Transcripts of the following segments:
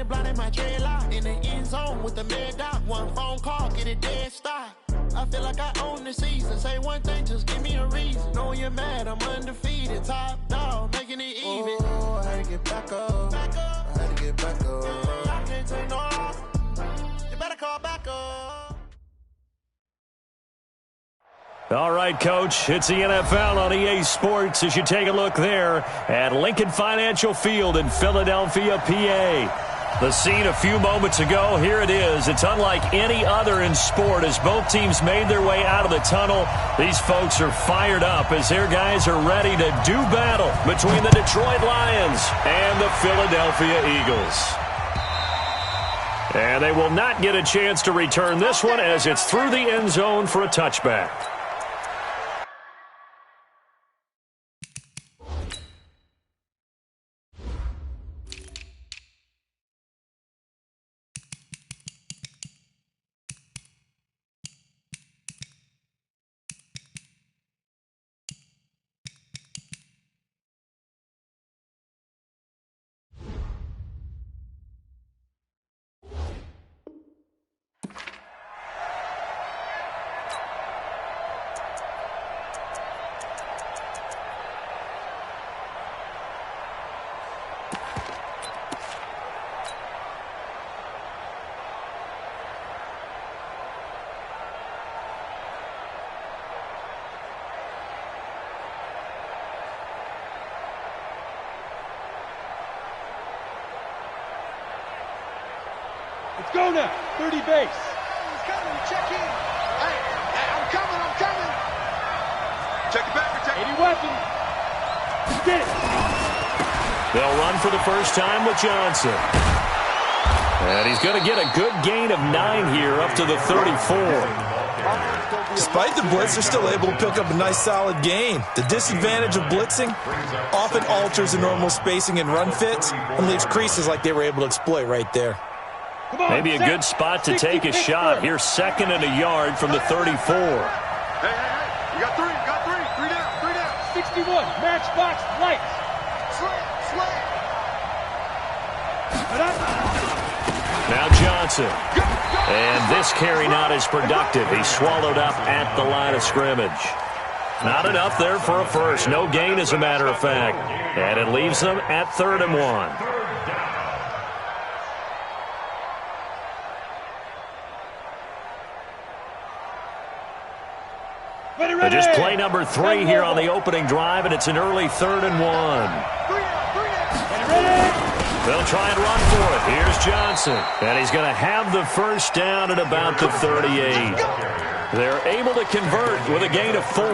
Shorty blinded my dreadlock in the end zone with the mad dot. One phone call, get it dead stop. I feel like I own the season. Say one thing, just give me a reason. Know you're mad, I'm undefeated. Top dog, making it even. Oh, I had to get back up. I had to get back up. I can't take no off. You better call back up. All right, Coach, it's the NFL on EA Sports as you take a look there at Lincoln Financial Field in Philadelphia, PA. The scene a few moments ago, here it is. It's unlike any other in sport as both teams made their way out of the tunnel. These folks are fired up as their guys are ready to do battle between the Detroit Lions and the Philadelphia Eagles. And they will not get a chance to return this one as it's through the end zone for a touchback. Let's go now. 30 base. He's coming. Check in. Hey, I'm coming. Check it back. Protect. 80 weapon. Get it. They'll run for the first time with Johnson. And he's going to get a good gain of 9 here up to the 34. Despite the blitz, they're still able to pick up a nice solid gain. The disadvantage of blitzing often alters the normal spacing and run fits and leaves creases like they were able to exploit right there. Maybe a good spot to take a shot. Here's second and a yard from the 34. Hey. You got three. Three down. 61. Matchbox lights. Slam. Now Johnson. And this carry not as productive. He's swallowed up at the line of scrimmage. Not enough there for a first. No gain, as a matter of fact. And it leaves them at 3rd and 1. Just play number 3 here on the opening drive, and it's an early 3rd and 1. They'll try and run for it. Here's Johnson, and he's going to have the first down at about the 38. They're able to convert with a gain of 4.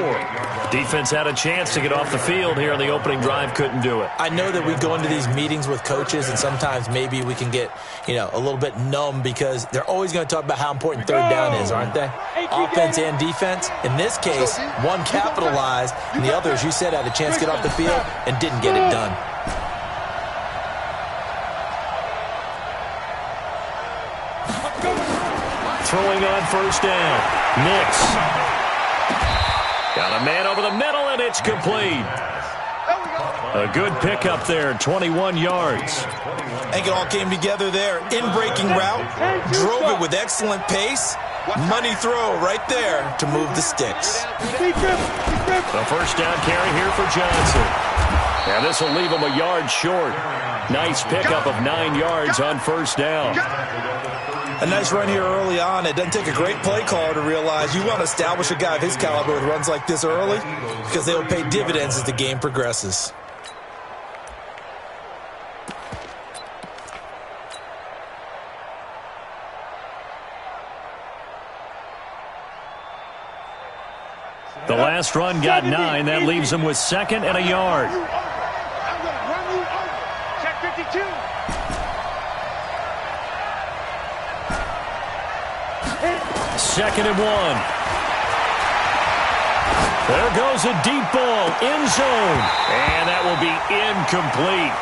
Defense had a chance to get off the field here on the opening drive, couldn't do it. I know that we go into these meetings with coaches, and sometimes maybe we can get, a little bit numb because they're always going to talk about how important 3rd down is, aren't they? Offense and defense. In this case, one capitalized, and the other, as you said, had a chance to get off the field and didn't get it done. Throwing on first down. Nix. Got a man over the middle, and it's complete. A good pickup there, 21 yards. I think it all came together there. In-breaking route, drove it with excellent pace. Money throw right there to move the sticks. A first down carry here for Johnson. And this will leave him a yard short. Nice pickup of 9 yards on first down. A nice run here early on. It doesn't take a great play caller to realize you want to establish a guy of his caliber with runs like this early because they will pay dividends as the game progresses. The last run got 9. That leaves him with 2nd and a yard. I'm going to run you over. Check 52. Second and 1. There goes a deep ball, end zone, and that will be incomplete.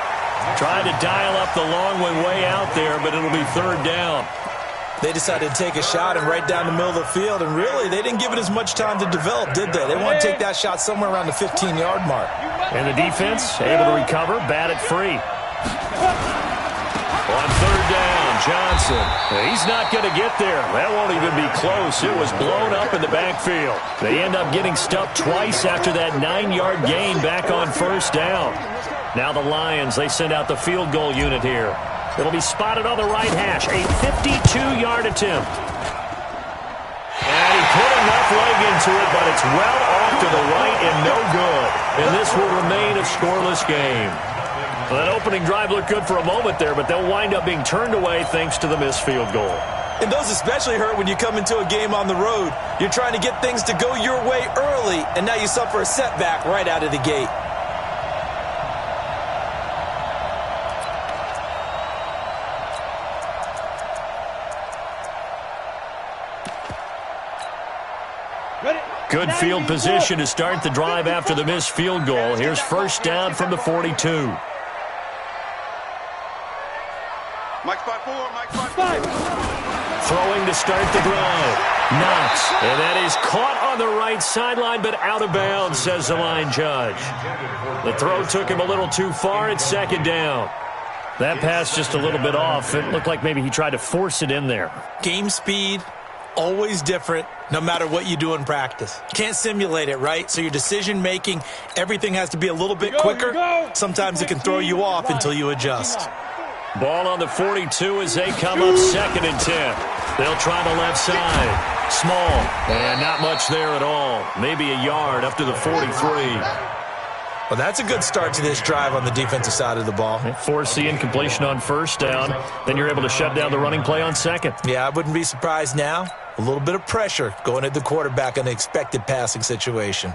Tried to dial up the long one way out there, but it'll be 3rd down. They decided to take a shot and right down the middle of the field, and really, they didn't give it as much time to develop, did they? They want to take that shot somewhere around the 15-yard mark. And the defense able to recover, bat it free. On 3rd down. Johnson. He's not going to get there. That won't even be close. It was blown up in the backfield. They end up getting stuffed twice after that 9-yard gain back on first down. Now the Lions, they send out the field goal unit here. It'll be spotted on the right hash. A 52-yard attempt. And he put enough leg into it, but it's well off to the right and no good. And this will remain a scoreless game. Well, that opening drive looked good for a moment there, but they'll wind up being turned away thanks to the missed field goal. And those especially hurt when you come into a game on the road. You're trying to get things to go your way early, and now you suffer a setback right out of the gate. Good field position to start the drive after the missed field goal. Here's first down from the 42. Mike's by 4, Mike's by 5. Throwing to start the drive. Knox. And that is caught on the right sideline, but out of bounds, says the line judge. The throw took him a little too far. It's second down. That pass just a little bit off. It looked like maybe he tried to force it in there. Game speed, always different, no matter what you do in practice. Can't simulate it, right? So your decision-making, everything has to be a little bit quicker. Sometimes it can throw you off until you adjust. Ball on the 42 as they come up second and 10. They'll try the left side. Small. And not much there at all. Maybe a yard up to the 43. Well, that's a good start to this drive on the defensive side of the ball. Force the incompletion on first down. Then you're able to shut down the running play on second. Yeah, I wouldn't be surprised now. A little bit of pressure going at the quarterback in an expected passing situation.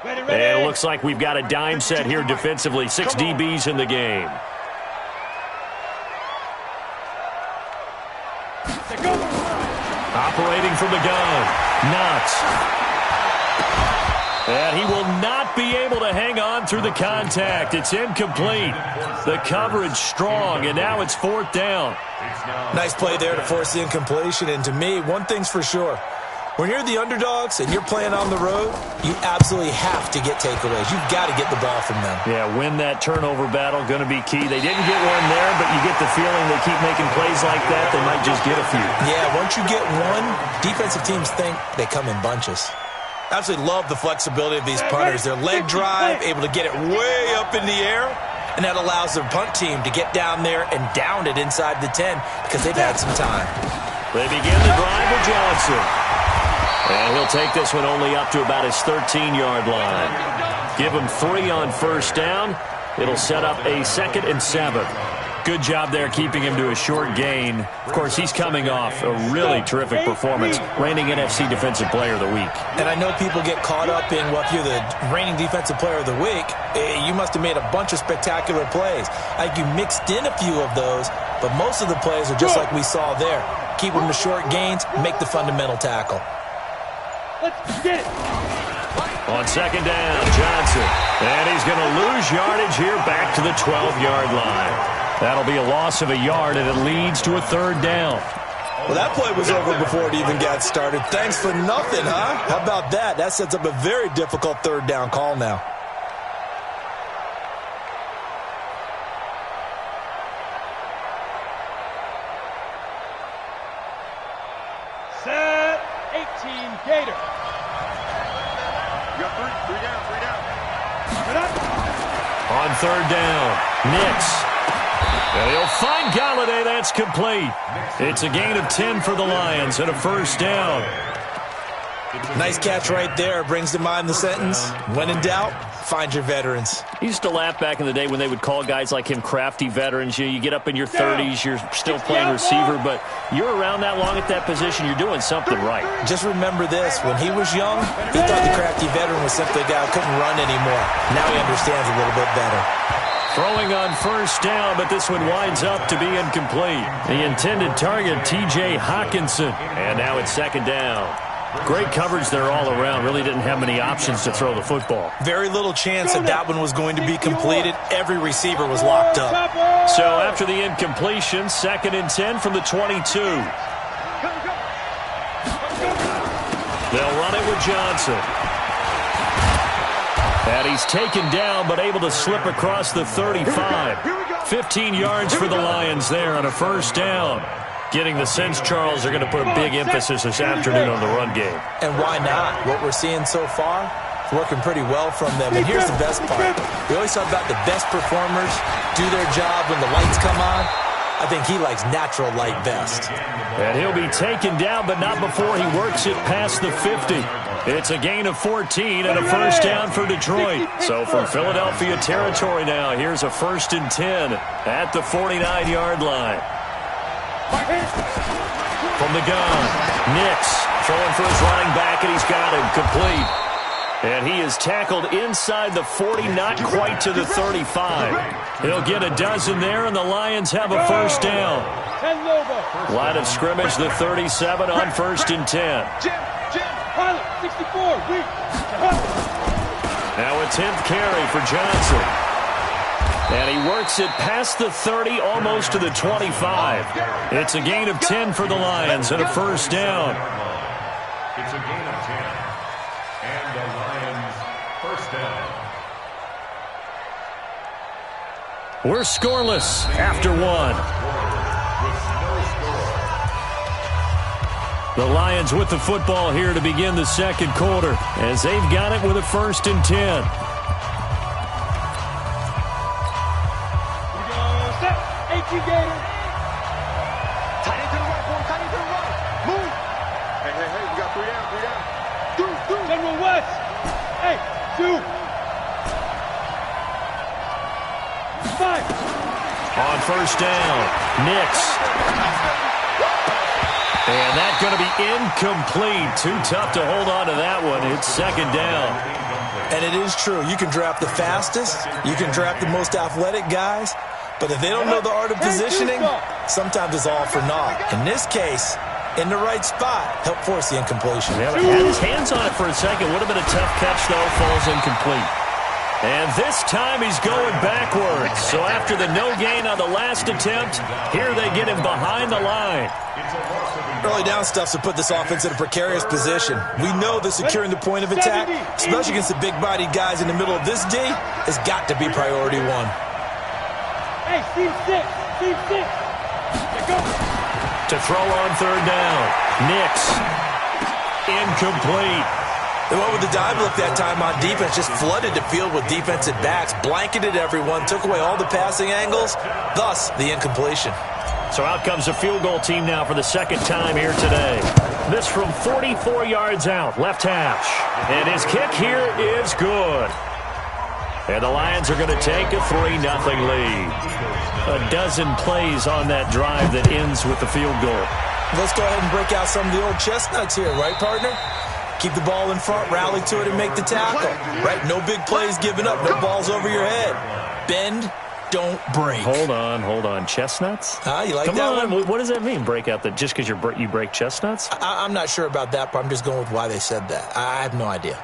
And it looks like we've got a dime set here defensively. 6 DBs in the game. Operating from the gun. Knox. And he will not be able to hang on through the contact. It's incomplete. The coverage strong, and now it's fourth down. Nice play there to force the incompletion. And to me, one thing's for sure. When you're the underdogs and you're playing on the road, you absolutely have to get takeaways. You've got to get the ball from them. Yeah, win that turnover battle, going to be key. They didn't get one there, but you get the feeling they keep making plays like that, they might just get a few. Yeah, once you get one, defensive teams think they come in bunches. Absolutely love the flexibility of these punters. Their leg drive, able to get it way up in the air, and that allows their punt team to get down there and down it inside the 10 because they've had some time. They begin the drive with Johnson. And he'll take this one only up to about his 13-yard line. Give him 3 on first down. It'll set up a 2nd and 7. Good job there keeping him to a short gain. Of course, he's coming off a really terrific performance, reigning NFC Defensive Player of the Week. And I know people get caught up in, well, if you're the reigning Defensive Player of the Week, you must have made a bunch of spectacular plays. I think you mixed in a few of those, but most of the plays are just like we saw there. Keep them to short gains, make the fundamental tackle. Let's get it. On second down, Johnson. And he's going to lose yardage here back to the 12-yard line. That'll be a loss of a yard, and it leads to a third down. Well, that play was over before it even got started. Thanks for nothing, huh? How about that? That sets up a very difficult third down call now. Set 18 Gator. You got 3 down, 3 down. Get up. On third down, Nix. And he'll find Galladay. That's complete. It's a gain of 10 for the Lions and a first down. Nice catch right there. Brings to mind the sentence, when in doubt, find your veterans. I used to laugh back in the day when they would call guys like him crafty veterans. You get up in your 30s, you're still playing receiver, but you're around that long at that position, you're doing something right. Just remember this. When he was young, he thought the crafty veteran was simply a guy who couldn't run anymore. Now he understands a little bit better. Throwing on first down, but this one winds up to be incomplete. The intended target, T.J. Hawkinson. And now it's second down. Great coverage there all around. Really didn't have many options to throw the football. Very little chance that one was going to be completed. Every receiver was locked up. So after the incompletion, 2nd and 10 from the 22. They'll run it with Johnson. And he's taken down, but able to slip across the 35. 15 yards for the Lions there on a first down. Getting the sense, Charles, they're going to put a big emphasis this afternoon on the run game. And why not? What we're seeing so far, it's working pretty well from them. And here's the best part. We always talk about the best performers do their job when the lights come on. I think he likes natural light best. And he'll be taken down, but not before he works it past the 50. It's a gain of 14 and a first down for Detroit. So from Philadelphia territory now, here's a 1st and 10 at the 49-yard line. From the gun, Nix throwing for his running back, and he's got him complete. And he is tackled inside the 40, not quite to the 35. He'll get a dozen there, and the Lions have a first down. Line of scrimmage, the 37 on 1st and 10. Now a 10th carry for Johnson. And he works it past the 30, almost to the 25. It's a gain of 10 for the Lions and a first down. It's a gain of 10. And the Lions first down. We're scoreless after one. The Lions with the football here to begin the second quarter as they've got it with a 1st and 10. Gator. Tight end to the right, boy. Tight end to the right. Move. Hey, we got 3 down, 3 down. General West. Hey, 2. 5. On first down, Nix. And that's going to be incomplete. Too tough to hold on to that one. It's 2nd down. And it is true. You can draft the fastest. You can draft the most athletic guys. But if they don't know the art of positioning, sometimes it's all for naught. In this case, in the right spot, help force the incompletion. Yeah, had his hands on it for a second. Would have been a tough catch, though. Falls incomplete. And this time he's going backwards. So after the no gain on the last attempt, here they get him behind the line. Early down stuffs will put this offense in a precarious position. We know that securing the point of attack, especially against the big-bodied guys in the middle of this D, has got to be priority one. Hey, team 6. Team 6. Go. To throw on 3rd down. Nix. Incomplete. They went with the dive look that time on defense, just flooded the field with defensive backs, blanketed everyone, took away all the passing angles, thus the incompletion. So out comes a field goal team now for the 2nd time here today. This from 44 yards out, left hash. And his kick here is good. And the Lions are going to take a 3-0 lead. A dozen plays on that drive that ends with the field goal. Let's go ahead and break out some of the old chestnuts here, right, partner? Keep the ball in front, rally to it, and make the tackle. Right? No big plays given up, no balls over your head. Bend, don't break. Hold on. Chestnuts? You like Come that on. one? What does that mean, break out? Just because you break chestnuts? I'm not sure about that, but I'm just going with why they said that. I have no idea.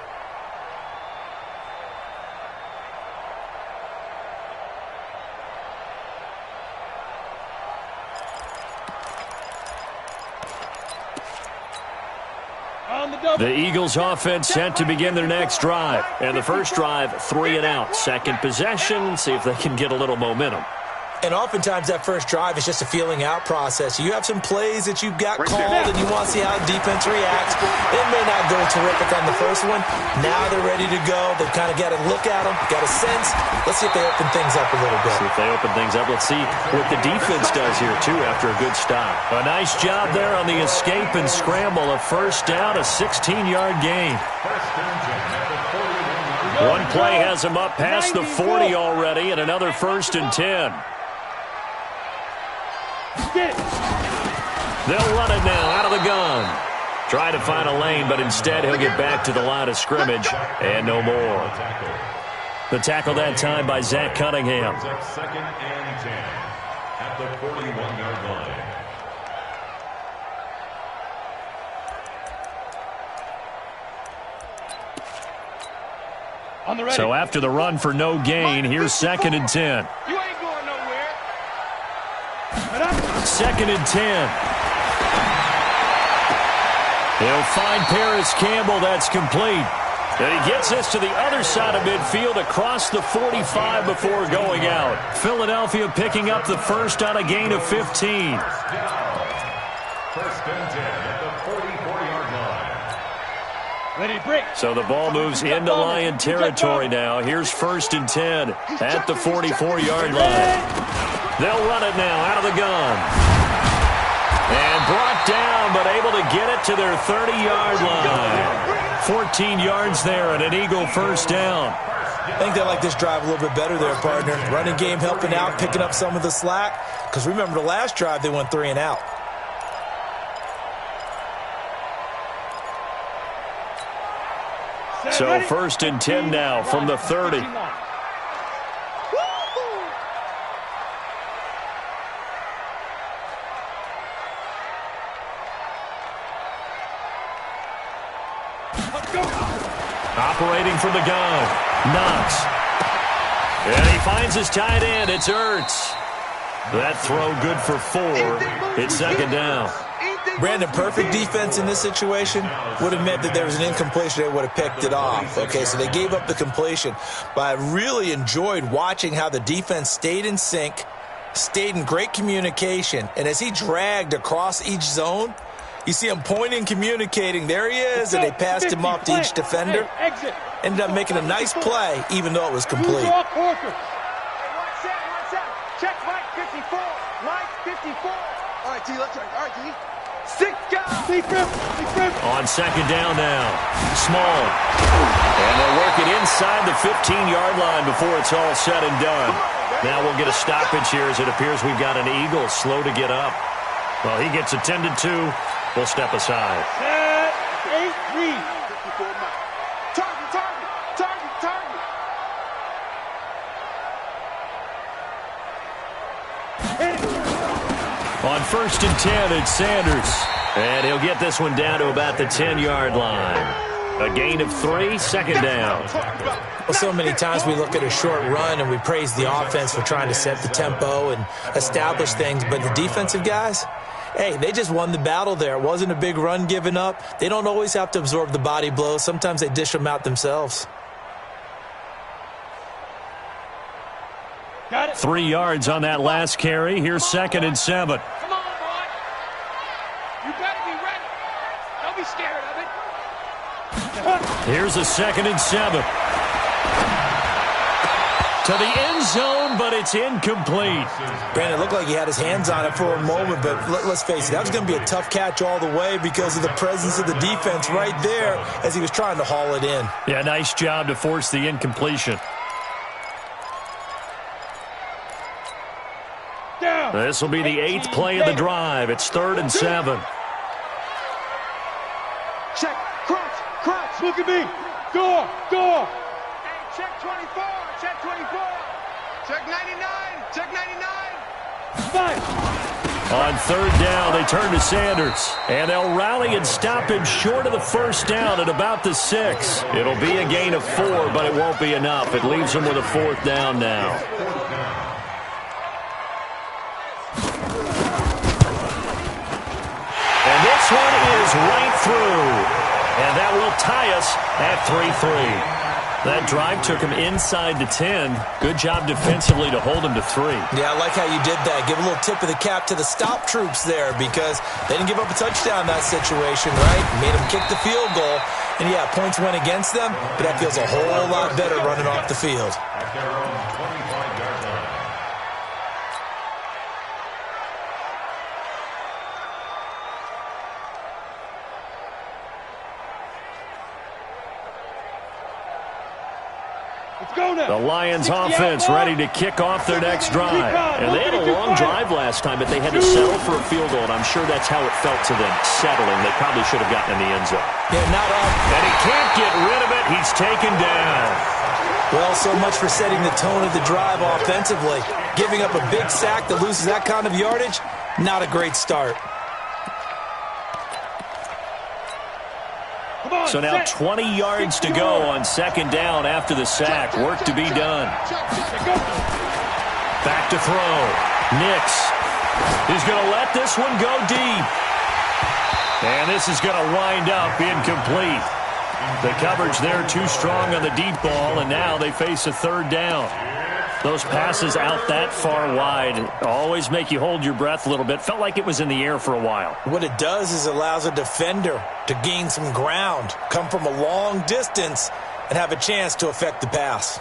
The Eagles offense set to begin their next drive. And the first drive, 3 and out. Second possession, see if they can get a little momentum. And oftentimes that first drive is just a feeling out process. You have some plays that you've got called and you want to see how defense reacts. It may not go terrific on the first one. Now they're ready to go. They've kind of got a look at them, got a sense. Let's see if they open things up a little bit. See if they open things up. Let's see what the defense does here, too, after a good stop. A nice job there on the escape and scramble. A first down, a 16-yard gain. One play has him up past the 40 already, and another 1st and 10. They'll run it now out of the gun. Try to find a lane, but instead he'll get back to the line of scrimmage and no more. The tackle that time by Zach Cunningham. 2nd and 10 at the 41-yard line. So after the run for no gain, here's 2nd and 10. You ain't going nowhere. 2nd and 10. He'll find Paris Campbell. That's complete. And he gets this to the other side of midfield across the 45 before going out. Philadelphia picking up the first on a gain of 15. First and 10 at the 44-yard line. Ready, break. So the ball moves into Lion territory now. Here's first and 10 at the 44-yard line. They'll run it now out of the gun. And brought down, but able to get it to their 30-yard line. 14 yards there and an Eagle first down. I think they like this drive a little bit better there, partner. Running game helping out, picking up some of the slack. Because remember, the last drive, they went 3 and out. So first and 10 now from the 30. Operating from the gun, Knox. And he finds his tight end. It's Ertz. That throw good for 4. It's second down. Brandon, perfect defense in this situation would have meant that there was an incompletion. They would have picked it off. Okay, so they gave up the completion. But I really enjoyed watching how the defense stayed in sync, stayed in great communication. And as he dragged across each zone, you see him pointing, communicating. There he is, and they passed him off to each defender. Ended up making a nice play, even though it was complete. Check Mike 54. Mike 54. All right, D, let's try. All right, D. 6 guys. On second down now. Small. And they'll work it inside the 15-yard line before it's all said and done. Now we'll get a stoppage here as it appears we've got an Eagle slow to get up. Well, he gets attended to. We'll step aside. 8-3. Target. On first and 10, it's Sanders. And he'll get this one down to about the 10-yard line. A gain of 3, second down. Well, so many times we look at a short run and we praise the offense for trying to set the tempo and establish things, but the defensive guys, hey, they just won the battle there. It wasn't a big run given up. They don't always have to absorb the body blows. Sometimes they dish them out themselves. Got it. 3 yards on that last carry. Here's second and 7. Come on, boy. You better be ready. Don't be scared of it. Here's a second and 7. To the end zone, but it's incomplete. Brandon, it looked like he had his hands on it for a moment, but let's face it, that was going to be a tough catch all the way because of the presence of the defense right there as he was trying to haul it in. Yeah, nice job to force the incompletion. This will be the 8th play of the drive. It's 3rd and 7. Check. Crunch. Look at me. Door. Hey, check 24. Check 24. Check 99. Check 99. 5. On 3rd down, they turn to Sanders. And they'll rally and stop him short of the first down at about the 6. It'll be a gain of 4, but it won't be enough. It leaves him with a 4th down now. And this one is right through. And that will tie us at 3-3. That drive took him inside the 10. Good job defensively to hold him to 3. Yeah, I like how you did that. Give a little tip of the cap to the stop troops there because they didn't give up a touchdown in that situation, right? Made them kick the field goal. And, yeah, points went against them, but that feels a whole lot better running off the field. At their own 25-yard line. The Lions offense ready to kick off their next drive. And they had a long drive last time, but they had to settle for a field goal, and I'm sure that's how it felt to them, settling. They probably should have gotten in the end zone. Yeah, not up. And he can't get rid of it. He's taken down. Well, so much for setting the tone of the drive offensively. Giving up a big sack that loses that kind of yardage, not a great start. So now 20 yards to go on second down after the sack. Work to be done. Back to throw. Nix. He's going to let this one go deep. And this is going to wind up incomplete. The coverage there too strong on the deep ball, and now they face a third down. Those passes out that far wide always make you hold your breath a little bit. Felt like it was in the air for a while. What it does is allows a defender to gain some ground, come from a long distance, and have a chance to affect the pass.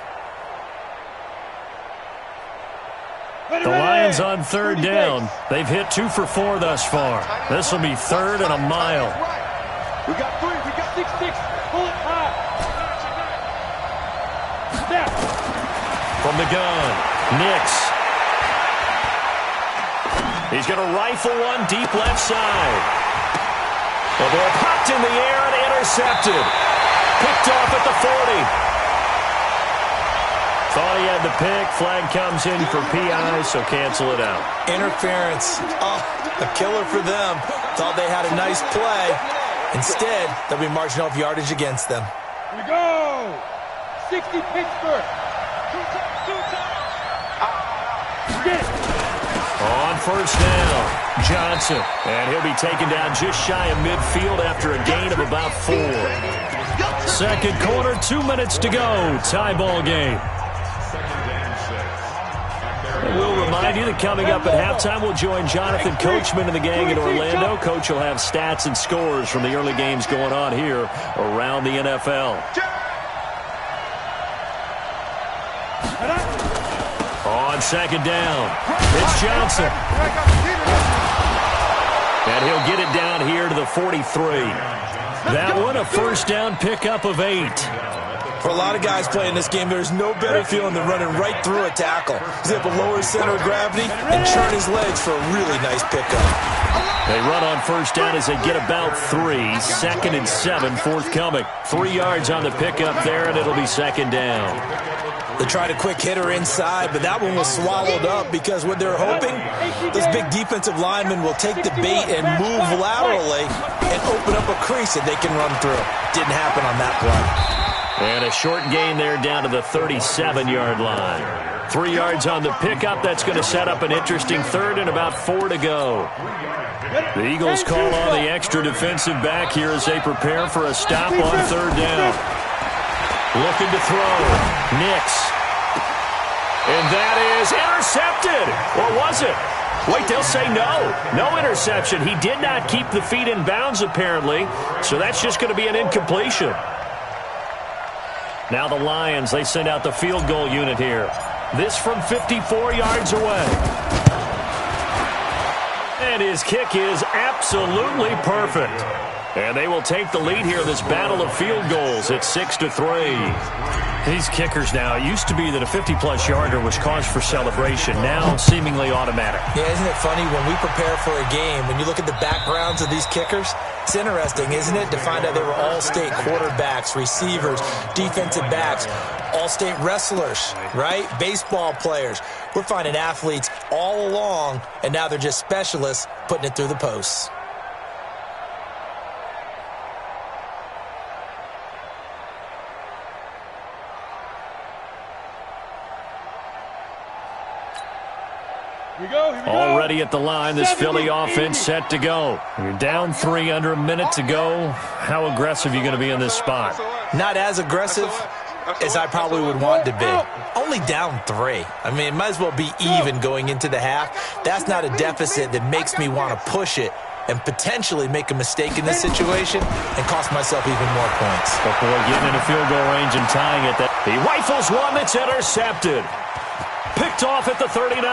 The Lions on third down. They've hit 2 for 4 thus far. This will be 3rd and a mile. We got 3. We got 6. Pull it high. Snap. From the gun, Nix. He's going to rifle one deep left side. The ball popped in the air and intercepted. Picked off at the 40. Thought he had the pick. Flag comes in for PI, so cancel it out. Interference. Oh, a killer for them. Thought they had a nice play. Instead, they'll be marching off yardage against them. Here we go. 60 Pittsburgh. Get it. On first down, Johnson. And he'll be taken down just shy of midfield after a gain of about 4. Second quarter, 2 minutes to go. Tie ball game. We'll remind you that coming up at halftime, we'll join Jonathan Coachman and the gang in Orlando. Coach will have stats and scores from the early games going on here around the NFL. On second down, it's Johnson. And he'll get it down here to the 43. That one, a first down pickup of 8. For a lot of guys playing this game, there's no better feeling than running right through a tackle. He's able to lower his center of gravity and churn his legs for a really nice pickup. They run on first down as they get about 3. 2nd and 7 forthcoming. 3 yards on the pickup there, and it'll be second down. They tried a quick hitter inside, but that one was swallowed up because what they're hoping, those big defensive linemen will take the bait and move laterally and open up a crease that they can run through. Didn't happen on that play. And a short gain there down to the 37-yard line. 3 yards on the pickup. That's going to set up an interesting third and about 4 to go. The Eagles call on the extra defensive back here as they prepare for a stop on third down. Looking to throw. Nix. And that is intercepted. Or was it? Wait, they'll say no. No interception. He did not keep the feet in bounds, apparently. So that's just going to be an incompletion. Now the Lions, they send out the field goal unit here. This from 54 yards away. And his kick is absolutely perfect. And they will take the lead here in this battle of field goals. It's 6-3. These kickers now, it used to be that a 50-plus yarder was cause for celebration. Now seemingly automatic. Yeah, isn't it funny when we prepare for a game, when you look at the backgrounds of these kickers, it's interesting, isn't it, to find out they were all-state quarterbacks, receivers, defensive backs, all-state wrestlers, right? Baseball players. We're finding athletes all along, and now they're just specialists putting it through the posts. Here we go. Already at the line, this Philly offense set to go. You're down 3, under a minute to go. How aggressive are you going to be in this spot? Not as aggressive as I probably would want to be. Only down 3. I mean, it might as well be even going into the half. That's not a deficit that makes me want to push it and potentially make a mistake in this situation and cost myself even more points. Before getting into field goal range and tying it, he rifles one that's intercepted. Picked off at the 39.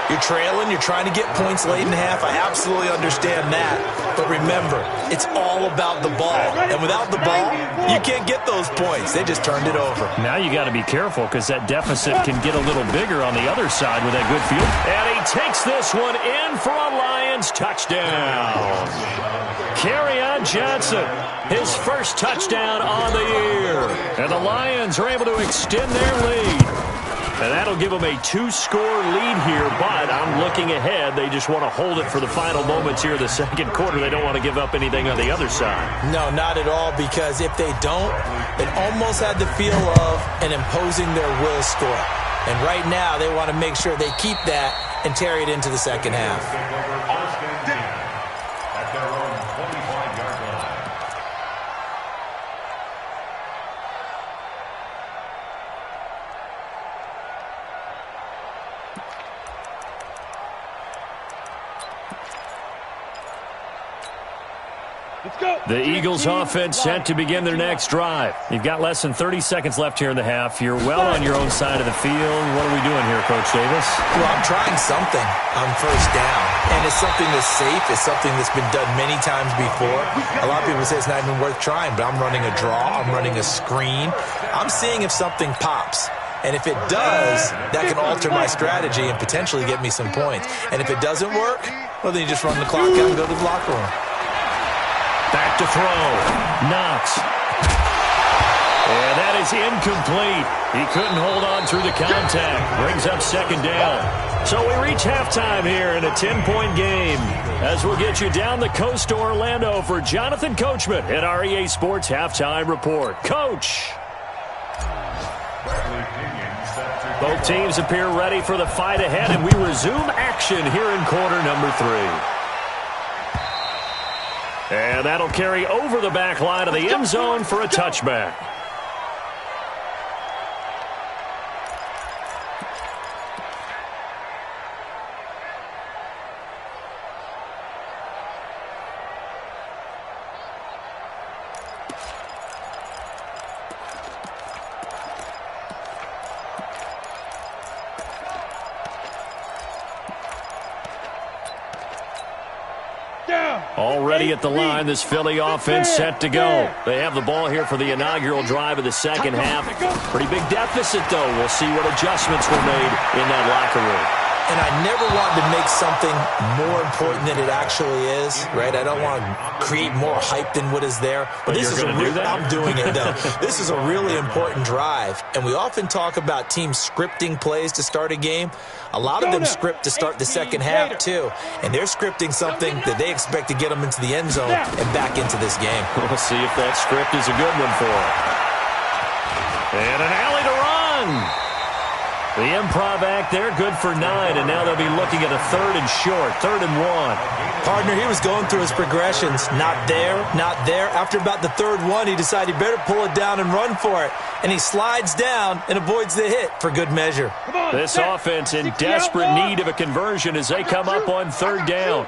You're trailing, you're trying to get points late in the half. I absolutely understand that. But remember, it's all about the ball. And without the ball, you can't get those points. They just turned it over. Now you got to be careful because that deficit can get a little bigger on the other side with that good field. And he takes this one in for a Lions touchdown. Kerryon Johnson, his first touchdown on the year. And the Lions are able to extend their lead. And that'll give them a 2-score lead here, but I'm looking ahead. They just want to hold it for the final moments here in the second quarter. They don't want to give up anything on the other side. No, not at all, because if they don't, it almost had the feel of an imposing their will score. And right now, they want to make sure they keep that and carry it into the second half. The Eagles offense set to begin their next drive. You've got less than 30 seconds left here in the half. You're well on your own side of the field. What are we doing here, Coach Davis? Well, I'm trying something on first down, and it's something that's safe. It's something that's been done many times before. A lot of people say it's not even worth trying, but I'm running a draw. I'm running a screen. I'm seeing if something pops. And if it does, that can alter my strategy and potentially get me some points. And if it doesn't work, well, then you just run the clock out and go to the locker room. Back to throw. Knox. And that is incomplete. He couldn't hold on through the contact. Brings up second down. So we reach halftime here in a 10-point game as we'll get you down the coast to Orlando for Jonathan Coachman at our EA Sports Halftime Report. Coach. Both teams appear ready for the fight ahead, and we resume action here in quarter number 3. And that'll carry over the back line of the end zone for a touchback. Already at the line, this Philly offense set to go. They have the ball here for the inaugural drive of the second half. Pretty big deficit, though. We'll see what adjustments were made in that locker room. And I never want to make something more important than it actually is, right? I don't want to create more hype than what is there. But this is I'm doing it, though. This is a really important drive. And we often talk about teams scripting plays to start a game. A lot of them script to start the second half, too. And they're scripting something that they expect to get them into the end zone and back into this game. We'll see if that script is a good one for them. And an alley to run. The improv act there, good for 9, and now they'll be looking at a 3rd and short, 3rd and 1. Partner, he was going through his progressions. Not there, not there. After about the 3rd one, he decided he better pull it down and run for it. And he slides down and avoids the hit for good measure. This offense in desperate need of a conversion as they come up on 3rd down.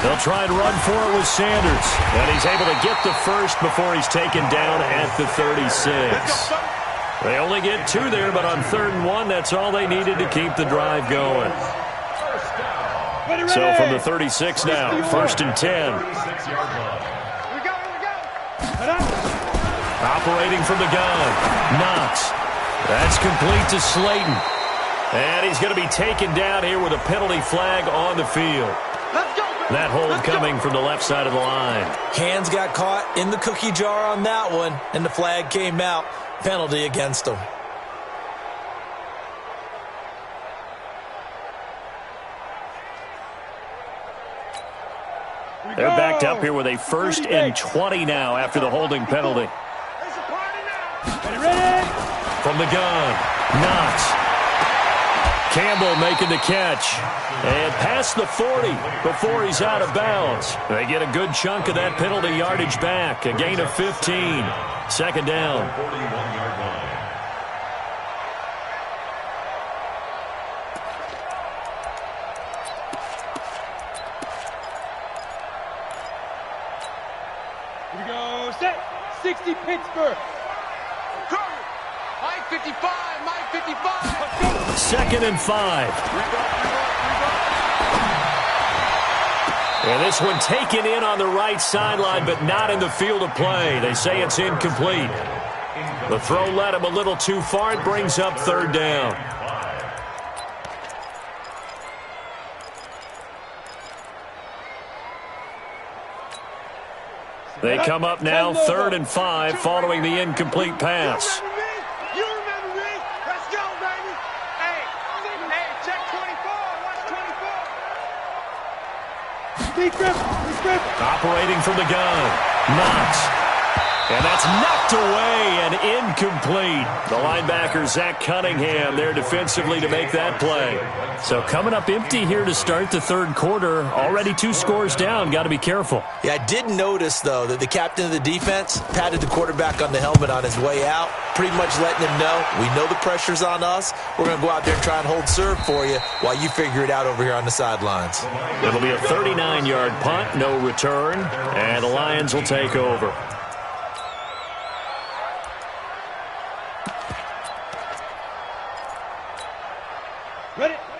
They'll try and run for it with Sanders. And he's able to get the first before he's taken down at the 36. They only get 2 there, but on 3rd and 1, that's all they needed to keep the drive going. So from the 36 now, 1st and 10. Operating from the gun, Knox. That's complete to Slayton. And he's going to be taken down here with a penalty flag on the field. That hold coming from the left side of the line. Hands got caught in the cookie jar on that one, and the flag came out. Penalty against them. They're backed up here with a 1st and 20 now after the holding penalty. From the gun, Knox. Campbell making the catch. And past the 40 before he's out of bounds. They get a good chunk of that penalty yardage back. A gain of 15. 2nd down. Here we go, set, 60 Pittsburgh. Mike 55, Mike 55. 2nd and 5. And this one taken in on the right sideline, but not in the field of play. They say it's incomplete. The throw led him a little too far. It brings up 3rd down. They come up now 3rd and 5 following the incomplete pass. You remember me? Let's go, baby. Hey, check 24. Watch 24. Deep grip. Operating from the gun. Knox. And that's knocked away and incomplete. The linebacker, Zach Cunningham, there defensively to make that play. So coming up empty here to start the third quarter. Already 2 scores down. Got to be careful. Yeah, I did notice, though, that the captain of the defense patted the quarterback on the helmet on his way out, pretty much letting him know, we know the pressure's on us. We're going to go out there and try and hold serve for you while you figure it out over here on the sidelines. It'll be a 39-yard punt, no return, and the Lions will take over.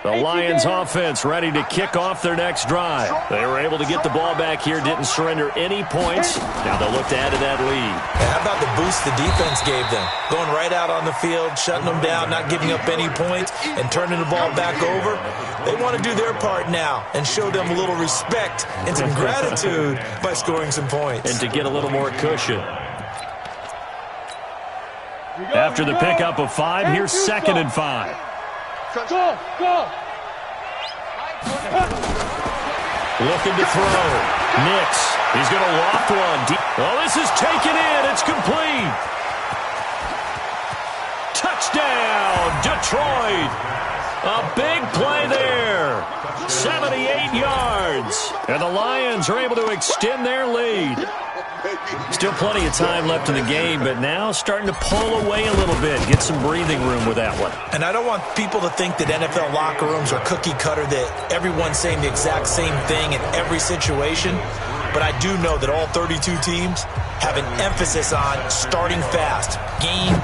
The Lions offense ready to kick off their next drive. They were able to get the ball back here, didn't surrender any points. Now they'll look to add to that lead. How about the boost the defense gave them? Going right out on the field, shutting them down, not giving up any points, and turning the ball back over. They want to do their part now and show them a little respect and some gratitude by scoring some points. And to get a little more cushion. After the pickup of 5, here's 2nd and 5. Go, go. Looking to throw. Nix. He's going to loft one. Oh, this is taken in. It's complete. Touchdown, Detroit. A big play there. 78 yards. And the Lions are able to extend their lead. Still plenty of time left in the game, but now starting to pull away a little bit. Get some breathing room with that one. And I don't want people to think that NFL locker rooms are cookie cutter, that everyone's saying the exact same thing in every situation. But I do know that all 32 teams have an emphasis on starting fast. Game,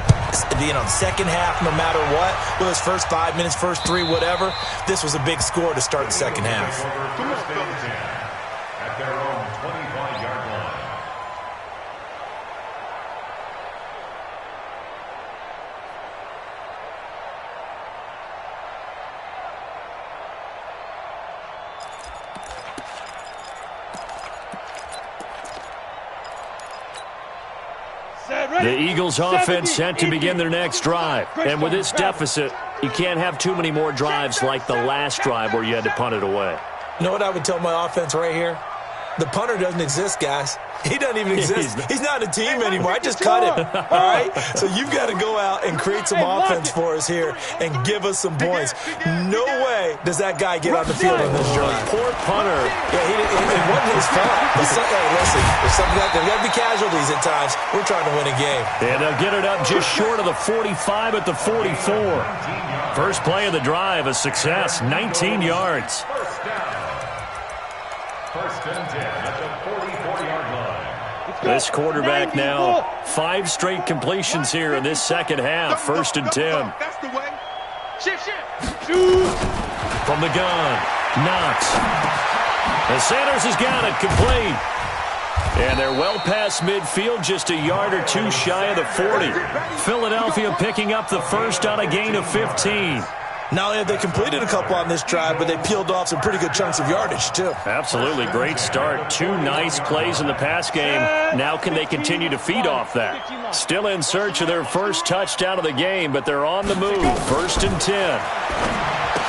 second half, no matter what. Whether it's first 5 minutes, first 3, whatever. This was a big score to start the second half. At their own 25-yard line. The Eagles offense set to begin their next drive. And with this deficit, you can't have too many more drives like the last drive where you had to punt it away. You know what I would tell my offense right here? The punter doesn't exist, guys. He doesn't even exist. He's not a team anymore. I just cut him. All right? So you've got to go out and create some offense for us here and give us some points. No way does that guy get on the field on this drive. Poor punter. Yeah, it wasn't his fault. Hey, listen, there's got to be casualties at times. We're trying to win a game. And they'll get it up just short of the 45 at the 44. First play of the drive, a success, 19 yards. First and 10 at the 44-yard line. This quarterback now 5 straight completions here in this second half. First and 10. That's the way. Shift. From the gun, Knox. And Sanders has got it, complete. And they're well past midfield, just a yard or 2 shy of the 40. Philadelphia picking up the first on a gain of 15. Not only have they completed a couple on this drive, but they peeled off some pretty good chunks of yardage, too. Absolutely. Great start. 2 nice plays in the pass game. Now can they continue to feed off that? Still in search of their first touchdown of the game, but they're on the move. First and 10.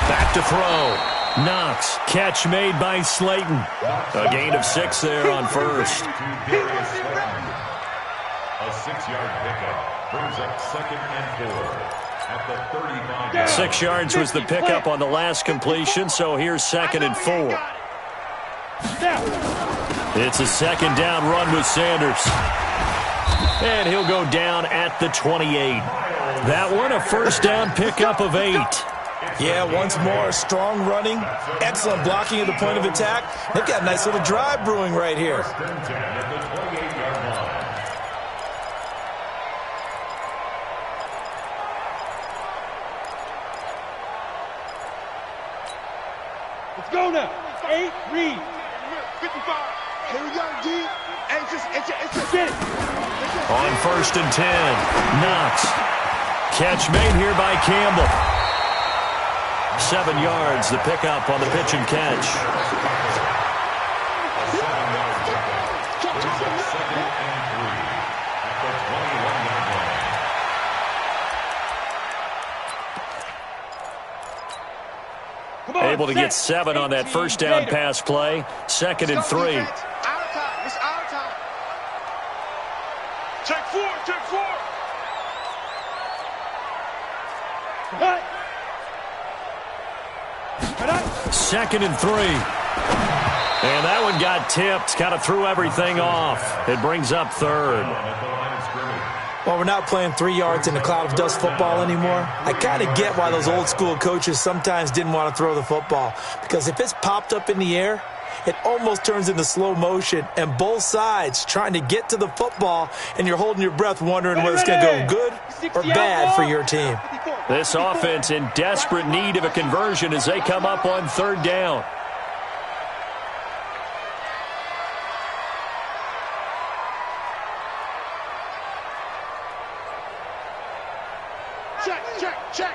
Back to throw. Knox. Catch made by Slayton. A gain of 6 there on first. A 6-yard pickup brings up 2nd and 4. At the 35. 6 yards was the pickup on the last completion, so here's 2nd and 4. It's a 2nd down run with Sanders. And he'll go down at the 28. That one, a first down pickup of 8. Yeah, once more, strong running, excellent blocking at the point of attack. They've got a nice little drive brewing right here. Go now. 8, read. 55. Here we go, G. It's Get it. On first and 10, Knox. Catch made here by Campbell. 7 yards, the pickup on the pitch and catch. A 7-yard pickup brings up 2nd and 3 at the 21-yard line. Able to get 7 on that first down pass play. 2nd and 3. Out of time. It's out of time. Check four, check four. Second and 3. And that one got tipped, kind of threw everything off. It brings up third. Well, we're not playing 3 yards in a cloud of dust football anymore. I kind of get why those old school coaches sometimes didn't want to throw the football. Because if it's popped up in the air, it almost turns into slow motion. And both sides trying to get to the football, and you're holding your breath wondering whether it's going to go good or bad for your team. This offense in desperate need of a conversion as they come up on third down. Check.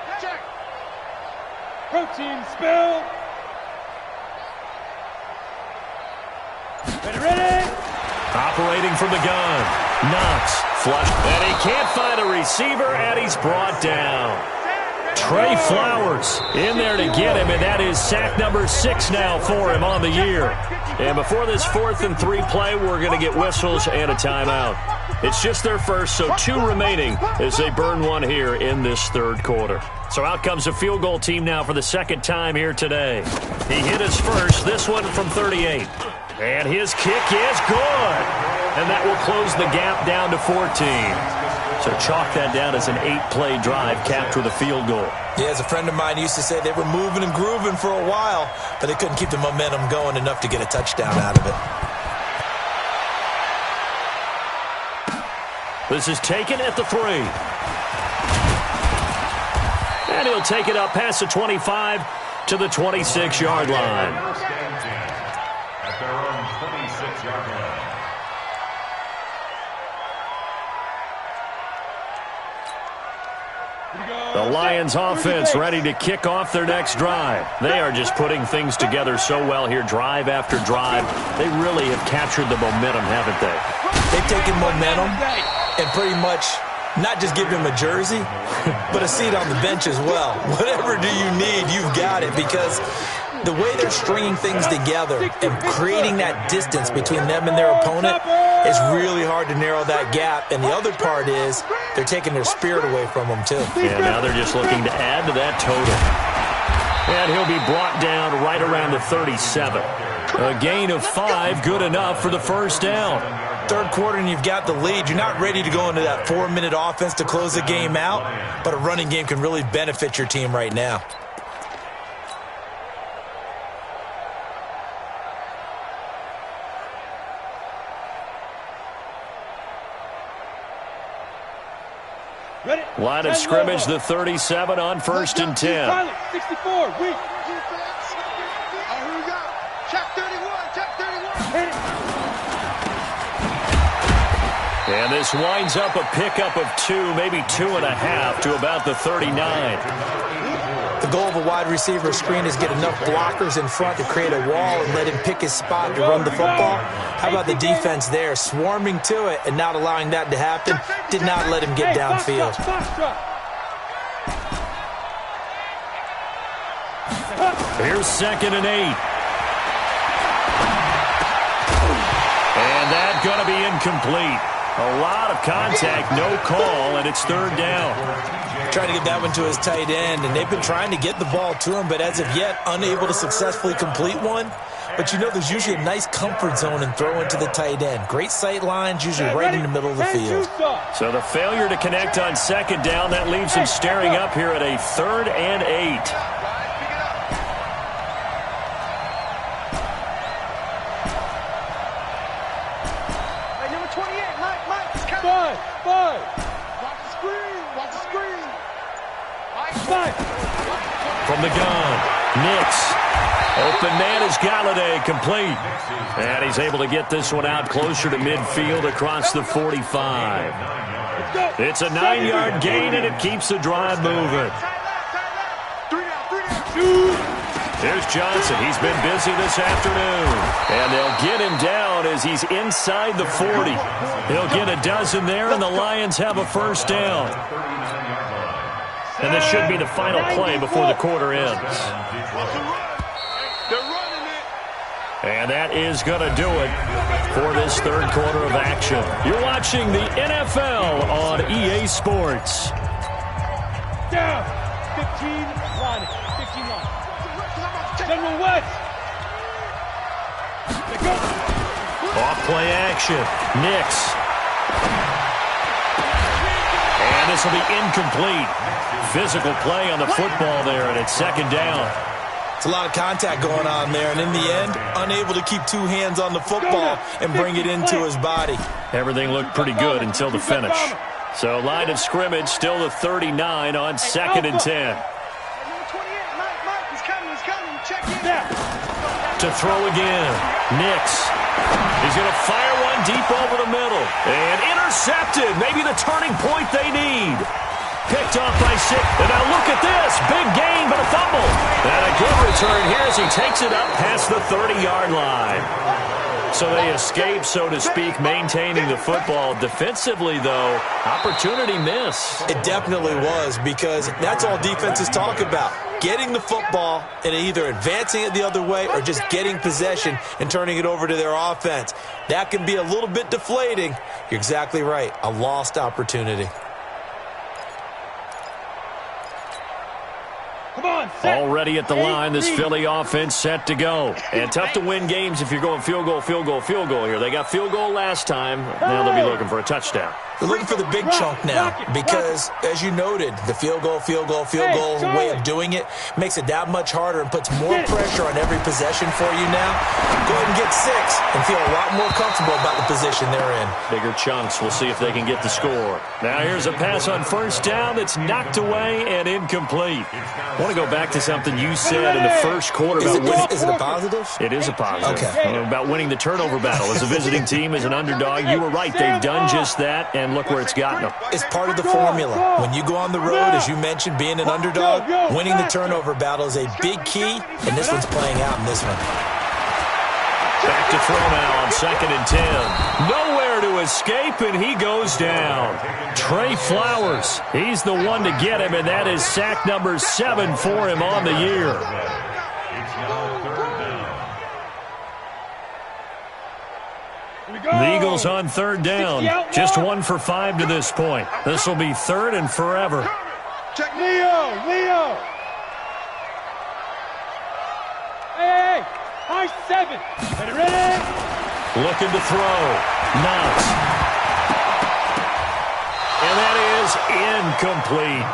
Protein spill. Ready. Operating from the gun. Knox. Flush. And he can't find a receiver, and he's brought down. Trey Flowers in there to get him, and that is sack number 6 now for him on the year. And before this 4th and 3 play, we're going to get whistles and a timeout. It's just their first, so 2 remaining as they burn one here in this third quarter. So out comes a field goal team now for the second time here today. He hit his first, this one from 38. And his kick is good. And that will close the gap down to 14. So chalk that down as an 8-play drive capped with a field goal. Yeah, as a friend of mine used to say, they were moving and grooving for a while, but they couldn't keep the momentum going enough to get a touchdown out of it. This is taken at the 3. And he'll take it up past the 25 to the 26-yard line. At their own 26-yard line. The Lions offense ready to kick off their next drive. They are just putting things together so well here, drive after drive. They really have captured the momentum, haven't they? They've taken momentum and pretty much not just give him a jersey, but a seat on the bench as well. Whatever do you need, you've got it, because the way they're stringing things together and creating that distance between them and their opponent is really hard to narrow that gap. And the other part is they're taking their spirit away from them, too. And now they're just looking to add to that total. And he'll be brought down right around the 37. A gain of 5, good enough for the first down. Third quarter and you've got the lead. You're not ready to go into that 4-minute offense to close the game out, but a running game can really benefit your team right now. Line of scrimmage, the 37 on 1st and 10. 64, weak. Here we go. Check 31. And this winds up a pickup of 2, maybe 2.5 to about the 39. The goal of a wide receiver screen is get enough blockers in front to create a wall and let him pick his spot to run the football. How about the defense there, swarming to it and not allowing that to happen? Did not let him get downfield. Here's 2nd and 8. And that's going to be incomplete. A lot of contact, no call, and it's 3rd down. Trying to get that one to his tight end, and they've been trying to get the ball to him, but as of yet, unable to successfully complete one. But you know there's usually a nice comfort zone in throwing to the tight end. Great sight lines, usually right in the middle of the field. So the failure to connect on 2nd down, that leaves him staring up here at a 3rd and 8. From the gun, Nix. Open man is Galladay, complete. And he's able to get this one out closer to midfield across the 45. It's a 9-yard gain, and it keeps the drive moving. There's Johnson. He's been busy this afternoon. And they'll get him down as he's inside the 40. He'll get a dozen there, and the Lions have a first down. And this should be the final play before the quarter ends. And that is going to do it for this third quarter of action. You're watching the NFL on EA Sports. Down. 15 line. 15 line. General West. Off play action. Nix. And this will be incomplete. Physical play on the football there, and it's second down. It's a lot of contact going on there, and in the end, unable to keep two hands on the football and bring it into his body. Everything looked pretty good until the finish. So line of scrimmage still the 39 on 2nd and 10. To throw again. Nix. He's going to fire one deep over the middle. And intercepted. Maybe the turning point they need. Picked off by 6. And now look at this. Big gain, but a fumble. And a good return here as he takes it up past the 30-yard line. So they escape, so to speak, maintaining the football. Defensively, though, opportunity miss. It definitely was, because that's all defenses talk about. Getting the football and either advancing it the other way or just getting possession and turning it over to their offense. That can be a little bit deflating. You're exactly right. A lost opportunity. Already at the line, this Philly offense set to go. And tough to win games if you're going field goal here. They got field goal last time. Now they'll be looking for a touchdown. They're looking for the big chunk now because, as you noted, the field goal way of doing it makes it that much harder and puts more pressure on every possession for you now. Go ahead and get 6 and feel a lot more comfortable about the position they're in. Bigger chunks. We'll see if they can get the score. Now here's a pass on first down that's knocked away and incomplete. I want to go back to something you said in the first quarter about winning. Is it a positive? It is a positive. Okay. About winning the turnover battle. As a visiting team, as an underdog, you were right. They've done just that, and look where it's gotten them. It's part of the formula. When you go on the road, as you mentioned, being an underdog, winning the turnover battle is a big key, and this one's playing out in this one. Back to throw now on 2nd and 10. Nowhere to escape, and he goes down. Trey Flowers, he's the one to get him, and that is sack number 7 for him on the year. The Eagles on 3rd down. Just 1 for 5 to this point. This will be 3rd and forever. Check Leo. Hey, high 7. Ready? Looking to throw. Knox. And that is incomplete.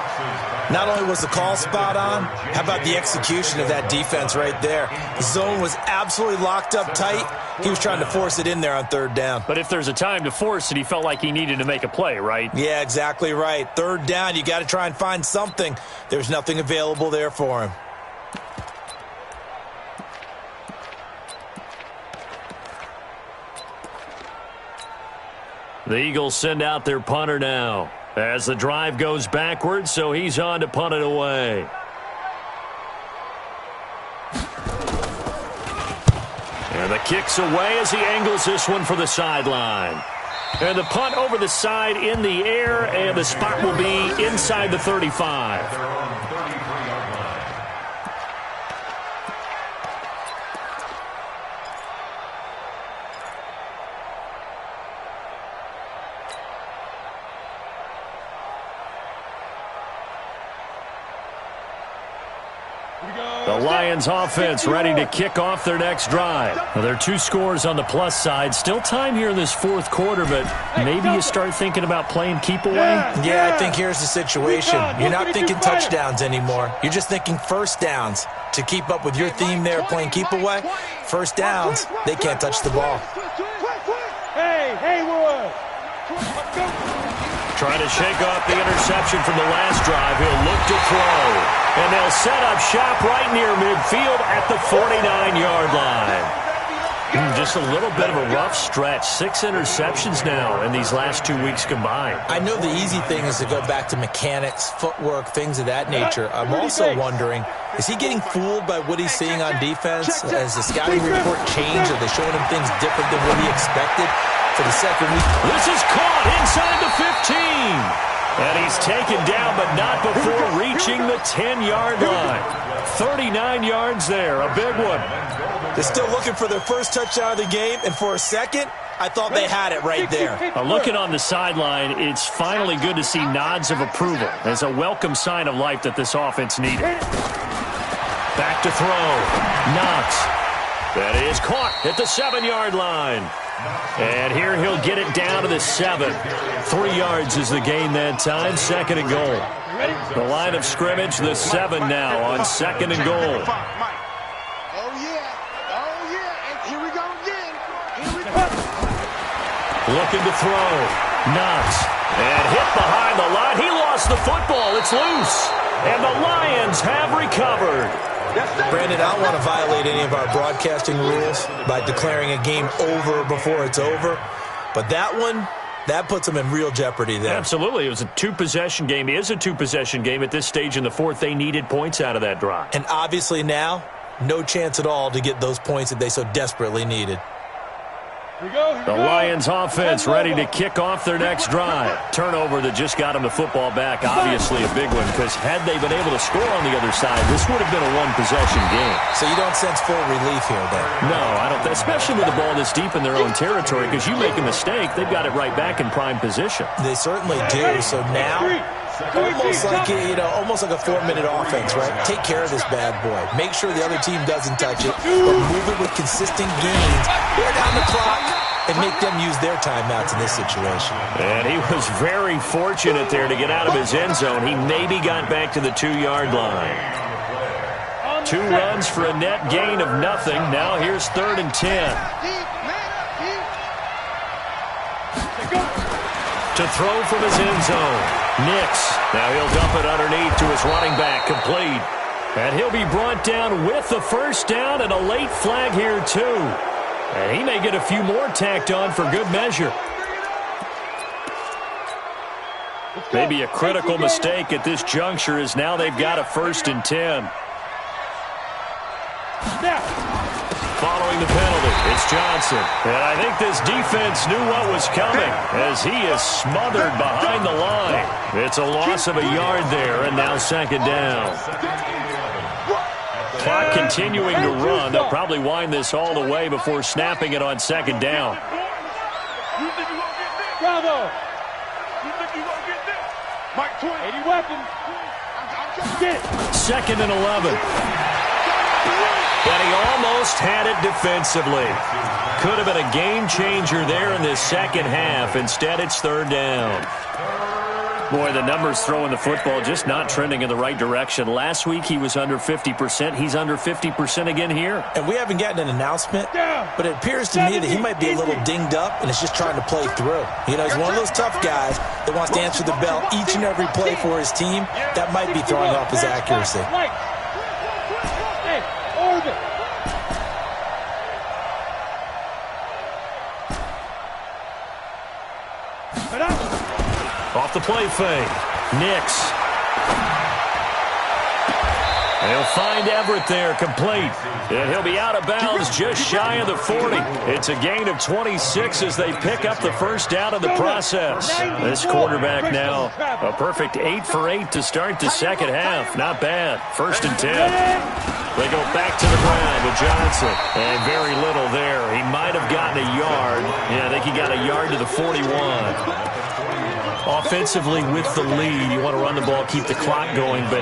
Not only was the call spot on, how about the execution of that defense right there? The zone was absolutely locked up tight. He was trying to force it in there on 3rd down. But if there's a time to force it, he felt like he needed to make a play, right? Yeah, exactly right. 3rd down, you got to try and find something. There's nothing available there for him. The Eagles send out their punter now as the drive goes backwards, so he's on to punt it away. And the kick's away as he angles this one for the sideline. And the punt over the side in the air, and the spot will be inside the 35. The Lions offense ready to kick off their next drive. Well, there are 2 scores on the plus side. Still time here in this 4th quarter, but maybe you start thinking about playing keep away? Yeah, I think here's the situation. You're not thinking touchdowns anymore. You're just thinking first downs. To keep up with your theme there, playing keep away, first downs, they can't touch the ball. Hey, Haywood! Trying to shake off the interception from the last drive. He'll look to throw. And they'll set up shop right near midfield at the 49-yard line. Just a little bit of a rough stretch. 6 interceptions now in these last 2 weeks combined. I know the easy thing is to go back to mechanics, footwork, things of that nature. I'm also wondering, is he getting fooled by what he's seeing on defense? Has the scouting report changed? Are they showing him things different than what he expected for the second week? This is caught inside the 15. And he's taken down, but not before reaching the 10-yard line. 39 yards there, a big one. They're still looking for their first touchdown of the game, and for a second, I thought they had it right there. Looking on the sideline, it's finally good to see nods of approval as a welcome sign of life that this offense needed. Back to throw. Knox. That is caught at the 7-yard line. And here he'll get it down to the 7. 3 yards is the gain that time, 2nd and goal. The line of scrimmage, the 7 now on 2nd and goal. Looking to throw. Knox. And hit behind the line. He lost the football. It's loose. And the Lions have recovered. Brandon, I don't want to violate any of our broadcasting rules by declaring a game over before it's over. But that one, that puts them in real jeopardy there. Absolutely. It was a 2-possession game. It is a 2-possession game at this stage in the 4th. They needed points out of that drive. And obviously now, no chance at all to get those points that they so desperately needed. The Lions offense ready to kick off their next drive. Turnover that just got them the football back. Obviously a big one, because had they been able to score on the other side, this would have been a 1-possession game. So you don't sense full relief here, then? No, I don't. Especially with the ball this deep in their own territory, because you make a mistake, they've got it right back in prime position. They certainly do. So now, almost like a 4-minute offense, right? Take care of this bad boy. Make sure the other team doesn't touch it, but move it with consistent gains. Wear down the clock and make them use their timeouts in this situation. And he was very fortunate there to get out of his end zone. He maybe got back to the 2-yard line. 2 runs for a net gain of nothing. Now here's 3rd and 10. To throw from his end zone. Nix. Now he'll dump it underneath to his running back. Complete. And he'll be brought down with the first down and a late flag here too. And he may get a few more tacked on for good measure. Maybe a critical mistake at this juncture is now they've got a 1st and 10. Following the penalty, it's Johnson. And I think this defense knew what was coming as he is smothered behind the line. It's a loss of a yard there, and now 2nd down. Clock continuing to run. They'll probably wind this all the way before snapping it on 2nd down. Bravo. You think you're going to get this? Mike 20. 80 weapons. Get it. 2nd and 11. And he almost had it defensively. Could have been a game changer there in this 2nd half. Instead, it's 3rd down. Boy, the numbers throwing the football just not trending in the right direction. Last week, he was under 50%. He's under 50% again here. And we haven't gotten an announcement, but it appears to me that he might be a little dinged up and is just trying to play through. You know, he's one of those tough guys that wants to answer the bell each and every play for his team. That might be throwing off his accuracy. Off the play fake. Nix. He'll find Everett there, complete. And he'll be out of bounds just shy of the 40. It's a gain of 26 as they pick up the first down in the process. This quarterback now, a perfect 8 for 8 to start the 2nd half. Not bad. 1st and 10. They go back to the ground with Johnson. And very little there. He might have gotten a yard. Yeah, I think he got a yard to the 41. Offensively with the lead, you want to run the ball, keep the clock going, but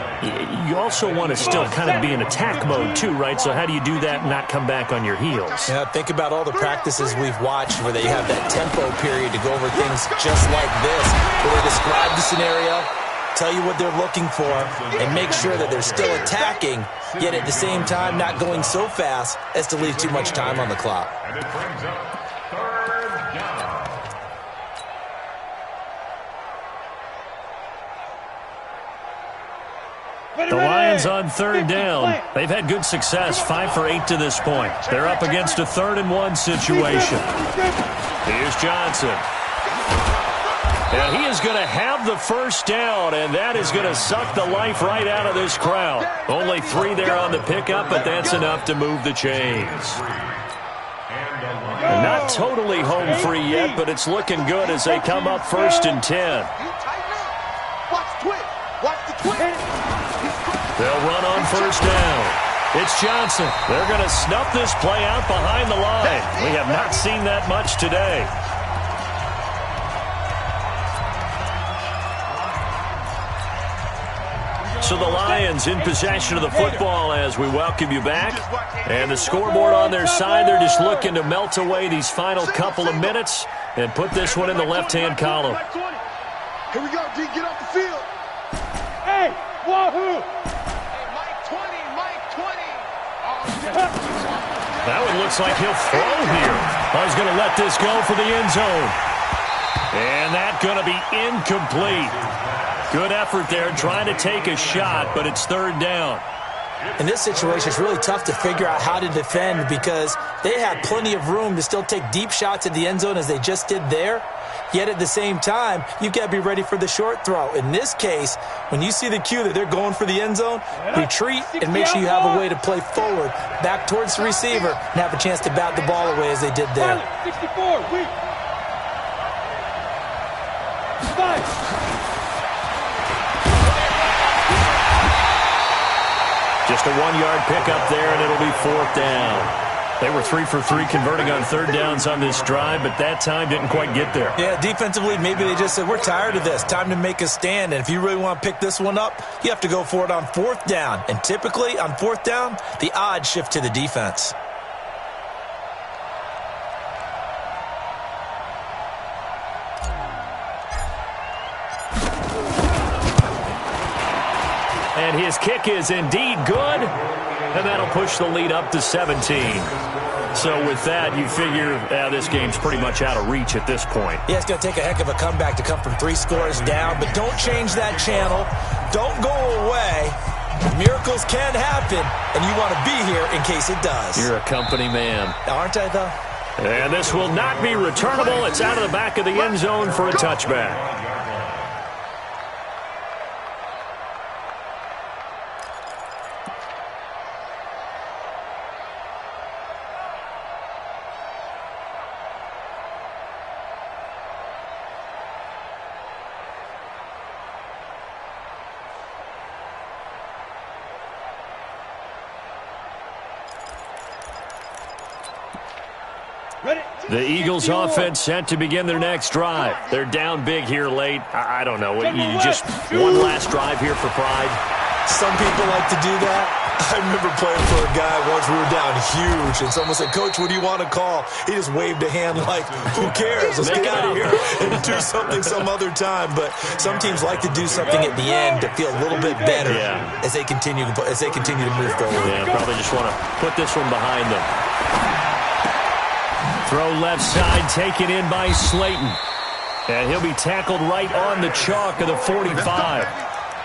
you also want to still kind of be in attack mode too, right? So how do you do that and not come back on your heels? Yeah, think about all the practices we've watched where they have that tempo period to go over things just like this, where they describe the scenario, tell you what they're looking for, and make sure that they're still attacking, yet at the same time not going so fast as to leave too much time on the clock. And it brings up 3rd down. The Lions on 3rd down. They've had good success, 5 for 8 to this point. They're up against a 3rd and 1 situation. Here's Johnson. And he is going to have the first down, and that is going to suck the life right out of this crowd. Only 3 there on the pickup, but that's enough to move the chains. And not totally home free yet, but it's looking good as they come up 1st and 10. They'll run on first down. It's Johnson. They're going to snuff this play out behind the line. We have not seen that much today. So the Lions in possession of the football as we welcome you back. And the scoreboard on their side, they're just looking to melt away these final couple of minutes and put this one in the left-hand column. Here we go, D. Get off the field. Hey, wahoo! Mike 20, Mike 20. That one looks like he'll throw here. Oh, he's going to let this go for the end zone. And that's going to be incomplete. Good effort there, trying to take a shot, but it's third down. In this situation, it's really tough to figure out how to defend because they had plenty of room to still take deep shots at the end zone as they just did there. Yet at the same time, you've got to be ready for the short throw. In this case, when you see the cue that they're going for the end zone, retreat and make sure you have a way to play forward, back towards the receiver, and have a chance to bat the ball away as they did there. 64, weak. 5. Just a 1-yard pickup there, and it'll be fourth down. They were 3 for 3 converting on third downs on this drive, but that time didn't quite get there. Yeah, defensively, maybe they just said, we're tired of this. Time to make a stand. And if you really want to pick this one up, you have to go for it on fourth down. And typically, on fourth down, the odds shift to the defense. And his kick is indeed good, and that'll push the lead up to 17. So with that, you figure this game's pretty much out of reach at this point. Yeah, it's going to take a heck of a comeback to come from 3 scores down, but don't change that channel. Don't go away. Miracles can happen, and you want to be here in case it does. You're a company man. Aren't I, though? And this will not be returnable. It's out of the back of the end zone for a touchback. The Eagles offense set to begin their next drive. They're down big here late. I don't know. You just one last drive here for pride. Some people like to do that. I remember playing for a guy once. We were down huge, and someone said, Coach, what do you want to call? He just waved a hand like, who cares? Let's get out of here and do something some other time. But some teams like to do something at the end to feel a little bit better as they continue to move forward. Yeah, probably just want to put this one behind them. Throw left side, taken in by Slayton. And he'll be tackled right on the chalk of the 45.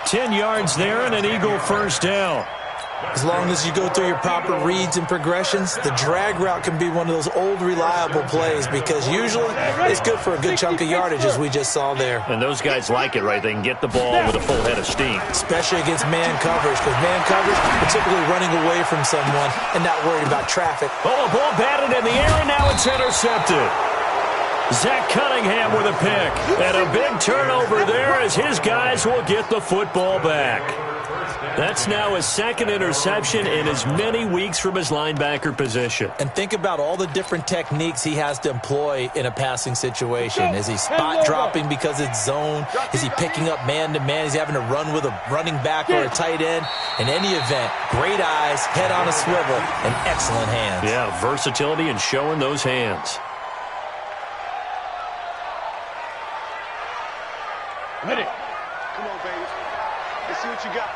10 yards there and an Eagle first down. As long as you go through your proper reads and progressions, the drag route can be one of those old reliable plays because usually it's good for a good chunk of yardage as we just saw there. And those guys like it, right? They can get the ball with a full head of steam. Especially against man coverage because man coverage, particularly running away from someone and not worried about traffic. Oh, ball batted in the air and now it's intercepted. Zach Cunningham with a pick. And a big turnover there as his guys will get the football back. That's now his second interception in as many weeks from his linebacker position. And think about all the different techniques he has to employ in a passing situation. Is he spot dropping because it's zone? Is he picking up man-to-man? Is he having to run with a running back or a tight end? In any event, great eyes, head on a swivel, and excellent hands. Yeah, versatility and showing those hands. Hit it. Come on, baby. Let's see what you got.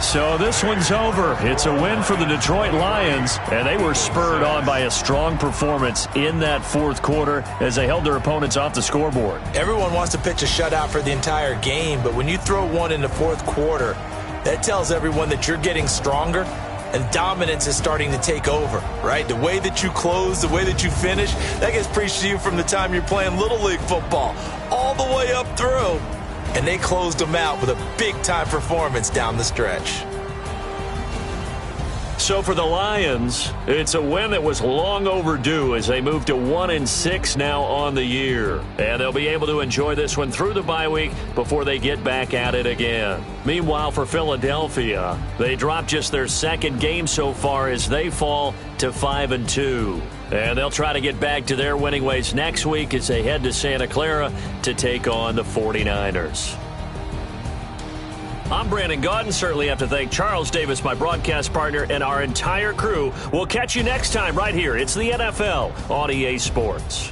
So this one's over. It's a win for the Detroit Lions, and they were spurred on by a strong performance in that fourth quarter as they held their opponents off the scoreboard. Everyone wants to pitch a shutout for the entire game, but when you throw one in the fourth quarter, that tells everyone that you're getting stronger and dominance is starting to take over, right? The way that you close, the way that you finish, that gets preached to you from the time you're playing Little League football all the way up through. And they closed them out with a big-time performance down the stretch. So for the Lions, it's a win that was long overdue as they move to 1-6 now on the year. And they'll be able to enjoy this one through the bye week before they get back at it again. Meanwhile, for Philadelphia, they dropped just their second game so far as they fall to 5-2. And they'll try to get back to their winning ways next week as they head to Santa Clara to take on the 49ers. I'm Brandon Gaudin. Certainly have to thank Charles Davis, my broadcast partner, and our entire crew. We'll catch you next time right here. It's the NFL on EA Sports.